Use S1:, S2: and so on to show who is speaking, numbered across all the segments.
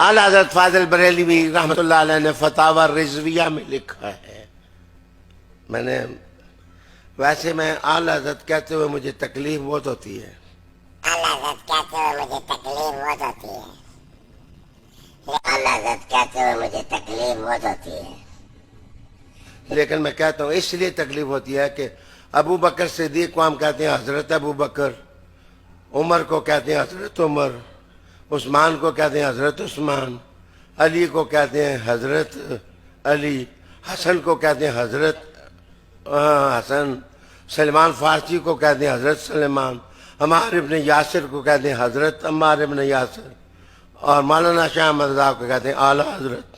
S1: اعلیٰ حضرت فاضل بریلوی رحمۃ اللہ علیہ نے فتاوی رضویہ میں لکھا ہے. ویسے میں اعلیٰ حضرت کہتے ہوئے مجھے تکلیف بہت ہوتی ہے.
S2: اعلیٰ حضرت کہتے ہوئے مجھے تکلیف بہت ہوتی ہے. اعلیٰ حضرت کہتے ہوئے مجھے تکلیف بہت ہوتی ہے.
S1: لیکن میں کہتا ہوں اس لیے تکلیف ہوتی ہے کہ ابو بکر صدیق کو ہم کہتے ہیں حضرت ابو بکر، عمر کو کہتے ہیں حضرت عمر، عثمان کو کہتے ہیں حضرت عثمان، علی کو کہتے ہیں حضرت علی، حسن کو کہتے ہیں حضرت حسن، سلمان فارسی کو کہتے ہیں حضرت سلمان، عمار ابن یاسر کو کہتے ہیں حضرت عمار ابن یاسر، اور مولانا شاہ احمد رضا کو کہتے ہیں اعلیٰ حضرت.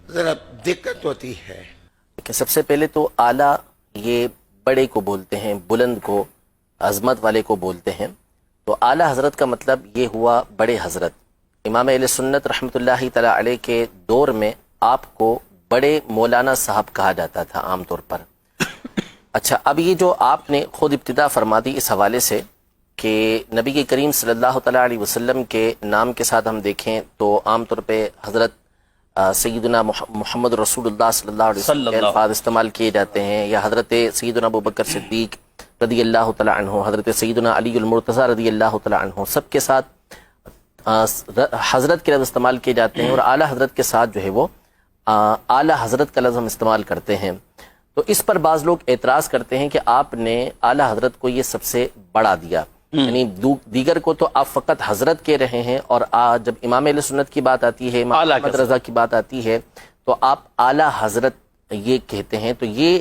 S1: ذرا دقت ہوتی ہے
S3: کہ سب سے پہلے تو اعلیٰ یہ بڑے کو بولتے ہیں، بلند کو، عظمت والے کو بولتے ہیں. تو اعلیٰ حضرت کا مطلب یہ ہوا بڑے حضرت. امام اہل سنت رحمۃ اللہ تعالیٰ علیہ کے دور میں آپ کو بڑے مولانا صاحب کہا جاتا تھا عام طور پر. اچھا، اب یہ جو آپ نے خود ابتدا فرما دی اس حوالے سے کہ نبی کریم صلی اللہ تعالیٰ علیہ وسلم کے نام کے ساتھ ہم دیکھیں تو عام طور پہ حضرت سیدنا محمد رسول اللہ صلی اللہ علیہ وسلم کے الفاظ استعمال کیے جاتے ہیں، یا حضرت سیدنا ابو بکر صدیق رضی اللہ تعالیٰ عنہ، حضرت سیدنا علی المرتضیٰ رضی اللہ تعالیٰ عنہ، سب کے ساتھ حضرت کے لفظ استعمال کیے جاتے ہیں، اور اعلیٰ حضرت کے ساتھ جو ہے وہ اعلیٰ حضرت کا لفظ ہم استعمال کرتے ہیں. تو اس پر بعض لوگ اعتراض کرتے ہیں کہ آپ نے اعلیٰ حضرت کو یہ سب سے بڑا دیا، یعنی دیگر کو تو آپ فقط حضرت کہہ رہے ہیں، اور جب امام اہل سنت کی بات آتی ہے، امام احمد رضا کی بات آتی ہے، تو آپ اعلیٰ حضرت یہ کہتے ہیں. تو یہ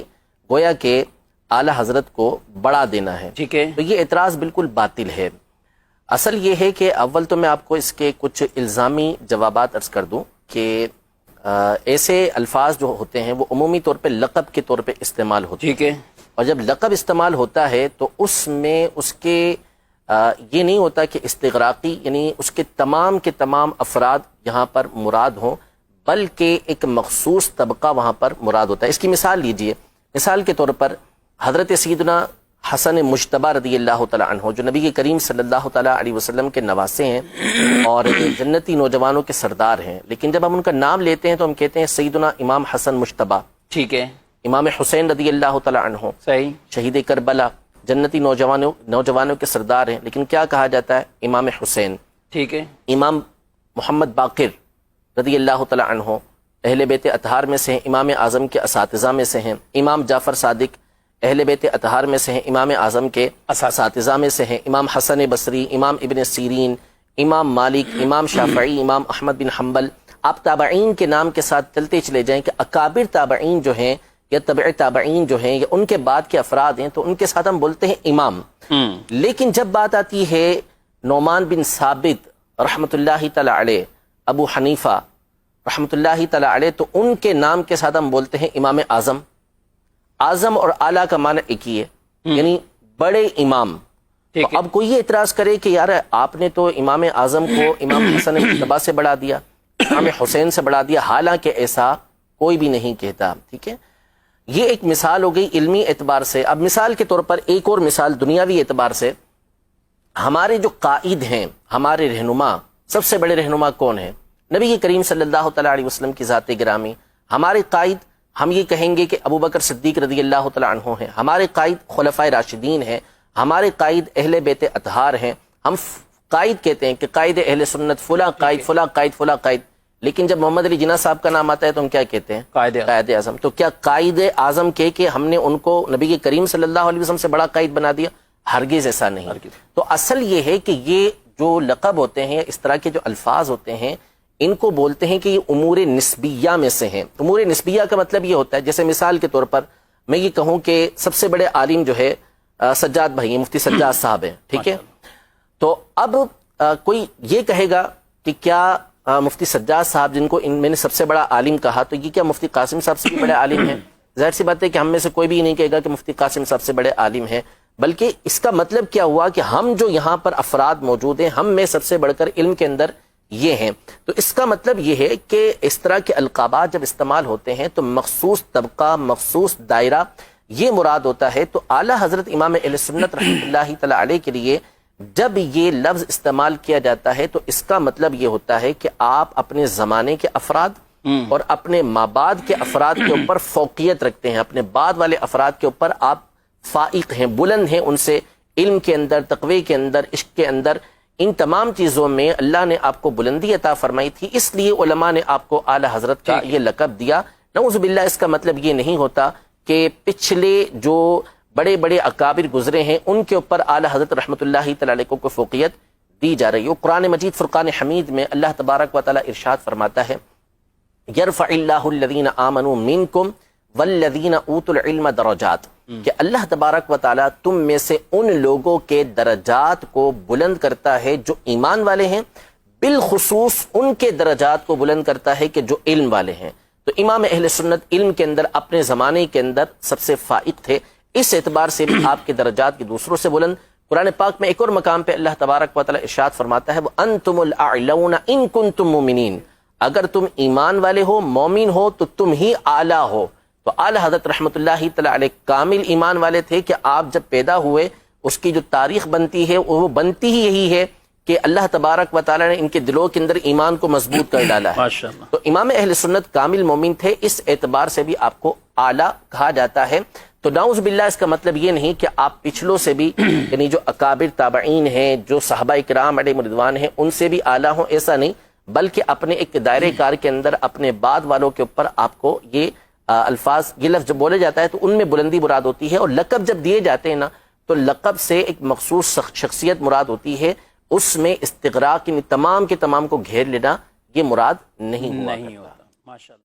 S3: گویا کہ اعلیٰ حضرت کو بڑا دینا ہے.
S4: ٹھیک ہے،
S3: تو یہ اعتراض بالکل باطل ہے. اصل یہ ہے کہ اول تو میں آپ کو اس کے کچھ الزامی جوابات عرض کر دوں کہ ایسے الفاظ جو ہوتے ہیں وہ عمومی طور پہ لقب کے طور پہ استعمال ہوتے ہیں.
S4: ٹھیک ہے،
S3: اور جب لقب استعمال ہوتا ہے تو اس میں اس کے یہ نہیں ہوتا کہ استغراقی، یعنی اس کے تمام افراد یہاں پر مراد ہوں، بلکہ ایک مخصوص طبقہ وہاں پر مراد ہوتا ہے. اس کی مثال لیجئے. مثال کے طور پر حضرت سیدنا حسن مجتبی رضی اللہ تعالیٰ عنہ، جو نبی کریم صلی اللہ تعالیٰ علیہ وسلم کے نواسے ہیں اور جنتی نوجوانوں کے سردار ہیں، لیکن جب ہم ان کا نام لیتے ہیں تو ہم کہتے ہیں سیدنا امام حسن مجتبی.
S4: ٹھیک ہے،
S3: امام حسین رضی اللہ تعالیٰ عنہ
S4: صحیح،
S3: شہید کربلا، جنتی نوجوانوں کے سردار ہیں، لیکن کیا کہا جاتا ہے؟ امام حسین.
S4: ٹھیک ہے،
S3: امام محمد باقر رضی اللہ تعالیٰ عنہ اہل بیت اطہار میں سے ہیں، امام اعظم کے اساتذہ میں سے ہیں. امام جعفر صادق اہل بیت اطہار میں سے ہیں، امام اعظم کے اساتذہ میں سے ہیں. امام حسن بصری، امام ابن سیرین، امام مالک، امام شافعی، امام احمد بن حنبل. آپ تابعین کے نام کے ساتھ چلتے چلے جائیں کہ اکابر تابعین جو ہیں یا تبع تابعین جو ہیں یا ان کے بعد کے افراد ہیں تو ان کے ساتھ ہم بولتے ہیں امام. لیکن جب بات آتی ہے نعمان بن ثابت رحمۃ اللہ تعالی علیہ، ابو حنیفہ رحمۃ اللہ تعالی علیہ، تو ان کے نام کے ساتھ ہم بولتے ہیں امام اعظم. اعظم اور اعلیٰ کا معنی ایک ہی ہے، یعنی بڑے امام. تو اب کوئی یہ اعتراض کرے کہ یار آپ نے تو امام اعظم کو امام حسن مجتبی سے بڑھا دیا، امام حسین سے بڑھا دیا، حالانکہ ایسا کوئی بھی نہیں کہتا. ٹھیک ہے، یہ ایک مثال ہو گئی علمی اعتبار سے. اب مثال کے طور پر ایک اور مثال دنیاوی اعتبار سے، ہمارے جو قائد ہیں، ہمارے رہنما، سب سے بڑے رہنما کون ہیں؟ نبی کریم صلی اللہ تعالیٰ علیہ وسلم کی ذات گرامی. ہمارے قائد ہم یہ کہیں گے کہ ابو بکر صدیق رضی اللہ تعالیٰ عنہ ہیں. ہمارے قائد خلفائے راشدین ہیں. ہمارے قائد اہل بیت اطہار ہیں. ہم قائد کہتے ہیں کہ قائد اہل سنت فلاں قائد، فلاں قائد، فلاں قائد. لیکن جب محمد علی جناح صاحب کا نام آتا ہے تو ہم کیا کہتے ہیں؟ قائد اعظم. تو کیا قائد اعظم کہ ہم نے ان کو نبی کریم صلی اللہ علیہ وسلم سے بڑا قائد بنا دیا؟ ہرگز ایسا نہیں. تو اصل یہ ہے کہ یہ جو لقب ہوتے ہیں، اس طرح کے جو الفاظ ہوتے ہیں، ان کو بولتے ہیں کہ یہ امور نسبیہ میں سے ہیں. امور نسبیہ کا مطلب یہ ہوتا ہے، جیسے مثال کے طور پر میں یہ کہوں کہ سب سے بڑے عالم جو ہے سجاد بھائی، مفتی سجاد صاحب ہیں. ٹھیک ہے، تو اب کوئی یہ کہے گا کہ کیا مفتی سجاد صاحب جن کو میں نے سب سے بڑا عالم کہا، تو یہ کیا مفتی قاسم صاحب سے بھی بڑے عالم ہیں؟ ظاہر سی بات ہے کہ ہم میں سے کوئی بھی نہیں کہے گا کہ مفتی قاسم صاحب سے بڑے عالم ہیں. بلکہ اس کا مطلب کیا ہوا کہ ہم جو یہاں پر افراد موجود ہیں، ہم میں سب سے بڑھ کر علم کے اندر یہ ہیں. تو اس کا مطلب یہ ہے کہ اس طرح کے القابات جب استعمال ہوتے ہیں تو مخصوص طبقہ، مخصوص دائرہ یہ مراد ہوتا ہے. تو اعلیٰ حضرت امام اہل سنت رحمۃ اللہ تعالی علیہ کے لیے جب یہ لفظ استعمال کیا جاتا ہے تو اس کا مطلب یہ ہوتا ہے کہ آپ اپنے زمانے کے افراد اور اپنے مابعد کے افراد کے اوپر فوقیت رکھتے ہیں، اپنے بعد والے افراد کے اوپر آپ فائق ہیں، بلند ہیں ان سے، علم کے اندر، تقوی کے اندر، عشق کے اندر، ان تمام چیزوں میں اللہ نے آپ کو بلندی عطا فرمائی تھی، اس لیے علماء نے آپ کو اعلی حضرت کا یہ لقب دیا۔ نعوذ باللہ اس کا مطلب یہ نہیں ہوتا کہ پچھلے جو بڑے بڑے اکابر گزرے ہیں ان کے اوپر اعلی حضرت رحمۃ اللہ تعالی علیہ کو فوقیت دی جا رہی ہے۔ قرآن مجید فرقان حمید میں اللہ تبارک و تعالی ارشاد فرماتا ہے یرفع اللہ الذین آمنوا منکم والذین اوتوا العلم درجات، کہ اللہ تبارک و تعالی تم میں سے ان لوگوں کے درجات کو بلند کرتا ہے جو ایمان والے ہیں، بالخصوص ان کے درجات کو بلند کرتا ہے کہ جو علم والے ہیں۔ تو امام اہل سنت علم کے اندر اپنے زمانے کے اندر سب سے فائق تھے، اس اعتبار سے بھی آپ کے درجات کی دوسروں سے بلند۔ قرآن پاک میں ایک اور مقام پہ اللہ تبارک و تعالی ارشاد فرماتا ہے وَأَنْتُمُ الْأَعْلَوْنَ إِن كُنْتُم مُؤْمِنِينَ، اگر تم ایمان والے ہو، مومن ہو تو تم ہی اعلیٰ ہو۔ تو اعلیٰ حضرت رحمۃ اللہ تعالی علیہ کامل ایمان والے تھے کہ آپ جب پیدا ہوئے اس کی جو تاریخ بنتی ہے وہ بنتی ہی یہی ہے کہ اللہ تبارک و تعالی نے ان کے دلوں کے اندر ایمان کو مضبوط کر ڈالا ہے۔ تو امام اہل سنت کامل مومن تھے، اس اعتبار سے بھی آپ کو اعلیٰ کہا جاتا ہے۔ تو نعوذ باللہ اس کا مطلب یہ نہیں کہ آپ پچھلوں سے بھی یعنی جو اکابر تابعین ہیں، جو صحابہ کرام علیہم رضوان ہیں، ان سے بھی اعلیٰ ہوں، ایسا نہیں، بلکہ اپنے ایک دائرے کار کے اندر اپنے بعد والوں کے اوپر آپ کو یہ الفاظ، یہ لفظ جب بولے جاتا ہے تو ان میں بلندی مراد ہوتی ہے، اور لقب جب دیے جاتے ہیں نا تو لقب سے ایک مخصوص شخصیت مراد ہوتی ہے، اس میں استغراق تمام کے تمام کو گھیر لینا یہ مراد نہیں ہوتا۔ ماشاءاللہ۔